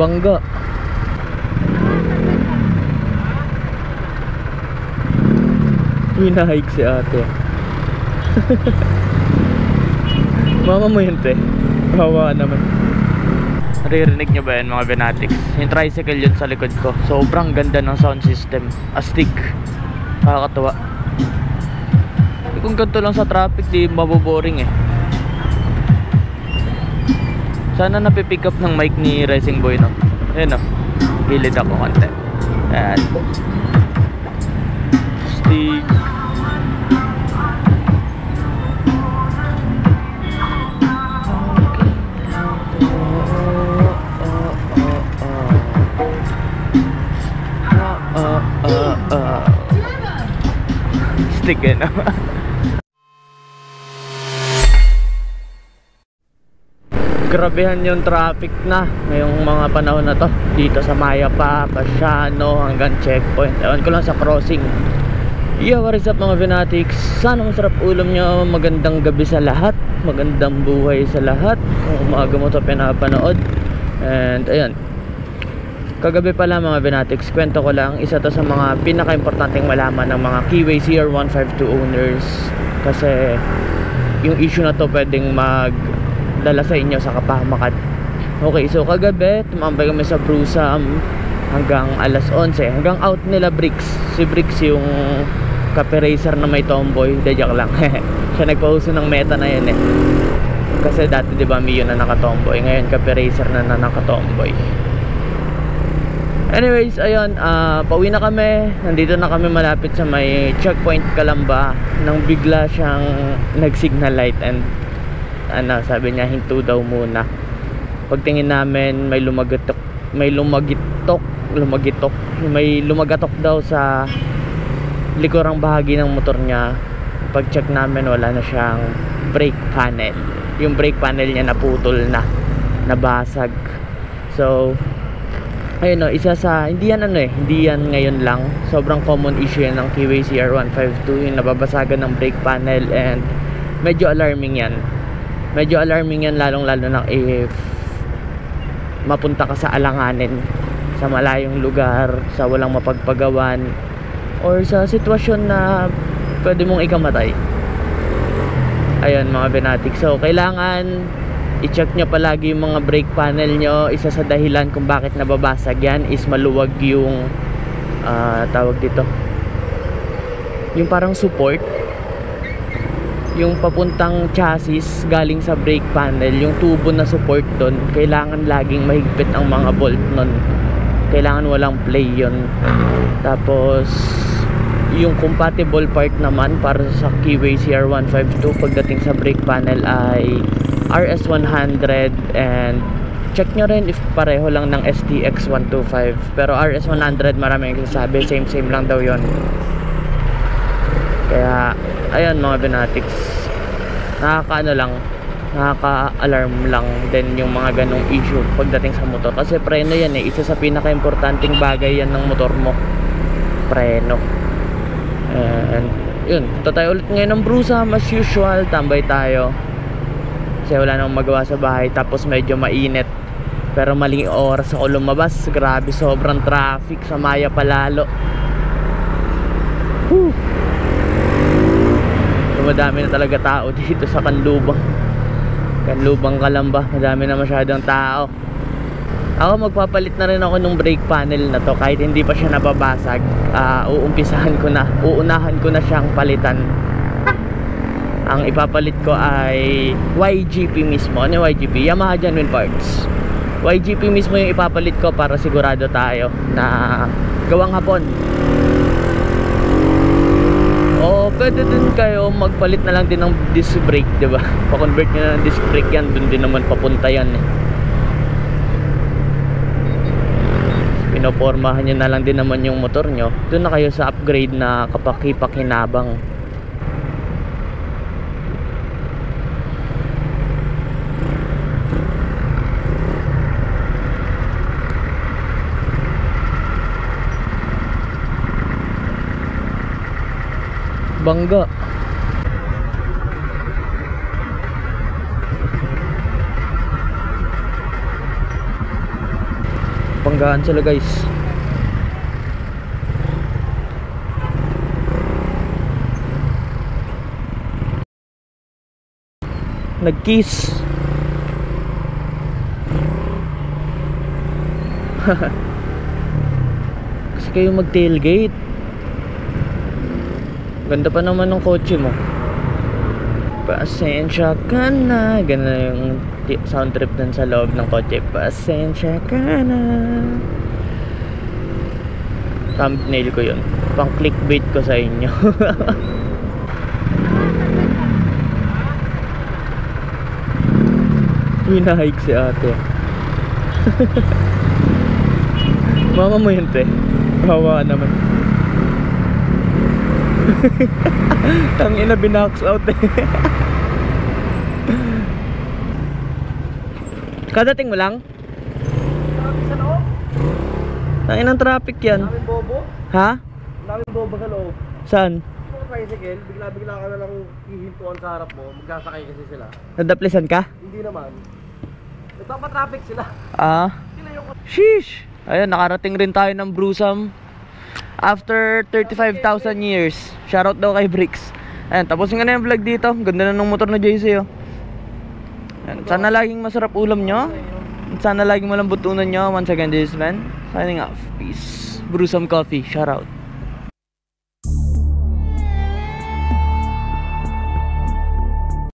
Bangga. Hinahig si ate. Mama mo yun, te. Hawa naman. Naririnig nyo ba yan, mga Venatics? Yung tricycle yun sa likod ko. Sobrang ganda ng sound system. Astig. Nakakatawa. Kung ganito lang sa traffic, di maboboring eh. Sana napipick up ng mic ni Racing Boy, no? Ayan, no? Gilid ako konti. Ayan. Astig. Stick eh, no? Grabehan yung traffic na ngayong mga panahon na to dito sa Mayapa, Pasiano hanggang checkpoint. Ewan ko lang sa crossing. Yo, what is up mga Venatics? Sana masarap ulam nyo. Magandang gabi sa lahat. Magandang buhay sa lahat kung umaga mo to pinapanood. And ayun, kagabi pala mga Venatics, kwento ko lang, isa to sa mga pinaka-importanting malaman ng mga Keyway CR152 owners. Kasi yung issue na to pwedeng magdala sa inyo sa kapahamakan. Okay, so kagabi tumambay kami sa Brusam hanggang alas 11, hanggang out nila Bricks. Si Bricks yung cafe racer na may tomboy. Joke lang. Siya nagpauso ng meta na yun eh. Kasi dati diba Mio na nakatomboy, ngayon cafe racer na nakatomboy. Anyways, ayun, pauwi na kami. Nandito na kami malapit sa may checkpoint Calamba nang bigla siyang nag-signal light and sabi niya hinto daw muna. Pagtingin namin may lumagatok daw sa likurang bahagi ng motor niya. Pag check namin wala na siyang brake panel. Yung brake panel niya naputol na, nabasag. So ayun, no, isa sa hindi yan ngayon lang, sobrang common issue yan ng Keyway CR152, yung nababasagan ng brake panel. And medyo alarming yan lalong lalo na if mapunta ka sa alanganin, sa malayong lugar, sa walang mapagpagawan, or sa sitwasyon na pwede mong ikamatay. Ayun mga Venatics, so kailangan i-check nyo palagi yung mga brake panel nyo. Isa sa dahilan kung bakit nababasag yan is maluwag yung tawag dito, yung parang support, yung papuntang chassis galing sa brake panel, yung tubo na support doon, kailangan laging mahigpit ang mga bolt nun. Kailangan walang play yun. Tapos yung compatible part naman para sa Keyway CR152 pagdating sa brake panel ay RS100, and check nyo rin if pareho lang ng STX125. Pero RS100 maraming nagsasabi same lang daw yon. Kaya ayun mga Venatics, nakaka-alarm lang din yung mga ganong issue pagdating sa motor. Kasi preno yan eh, isa sa pinaka-importanting bagay yan ng motor mo, preno. And yun, ito tayo ulit ngayon ng Brusam as usual. Tambay tayo kasi wala nang magawa sa bahay, tapos medyo mainit. Pero maling oras ako lumabas, grabe, sobrang traffic sa Mayapa lalo. Madami na talaga tao dito sa Canlubang Calamba. Madami na masyadong tao. Ako magpapalit na rin ako ng brake panel na to kahit hindi pa siya nababasag. Uunahan ko na siyang palitan. Ang ipapalit ko ay YGP mismo. Ano yung YGP? Yamaha Genuine Parts. YGP mismo yung ipapalit ko para sigurado tayo na gawang hapon. O pwede din kayo magpalit na lang din ng disc brake, diba? Pa-convert nyo na ng disc brake yan, dun din naman papunta yan eh. Pinopormahan nyo na lang din naman yung motor nyo. Doon na kayo sa upgrade na kapakipakinabang. Bangga. Gaan sila guys. Nag-kiss. Kasi kayo mag-tailgate. Ganda pa naman ng kotse mo. Pasensya ka na. Ganun yung sound trip dun sa loob ng kotse. Pasensya ka na. Thumbnail ko yun. Pang clickbait ko sa inyo. Hinahig si ate. Mama mo yun, te. Hawa ka naman. Tangina, binax out eh. Kadating mo lang? Traffic sa loob. Tangina ng traffic yan. Daming bobo. Ha? Daming bobo sa loob. Saan? Kung tricycle, bigla-bigla ka na lang hihintuan sa harap mo. Magkasakay kasi sila. Nadaplisan ka? Hindi naman. Nagpapatraffic sila. Ah. Sila yung... Sheesh! Ayun, nakarating rin tayo ng Brusam after 35,000 years. Shoutout daw kay Bricks. Ayan, tapusin ko na yung vlog dito. Ganda na ng motor na JC, oh. Ayan, sana laging masarap ulam nyo. Sana laging malambot unan nyo. Once again, this is Ben signing off. Peace. Brusam Coffee, shoutout.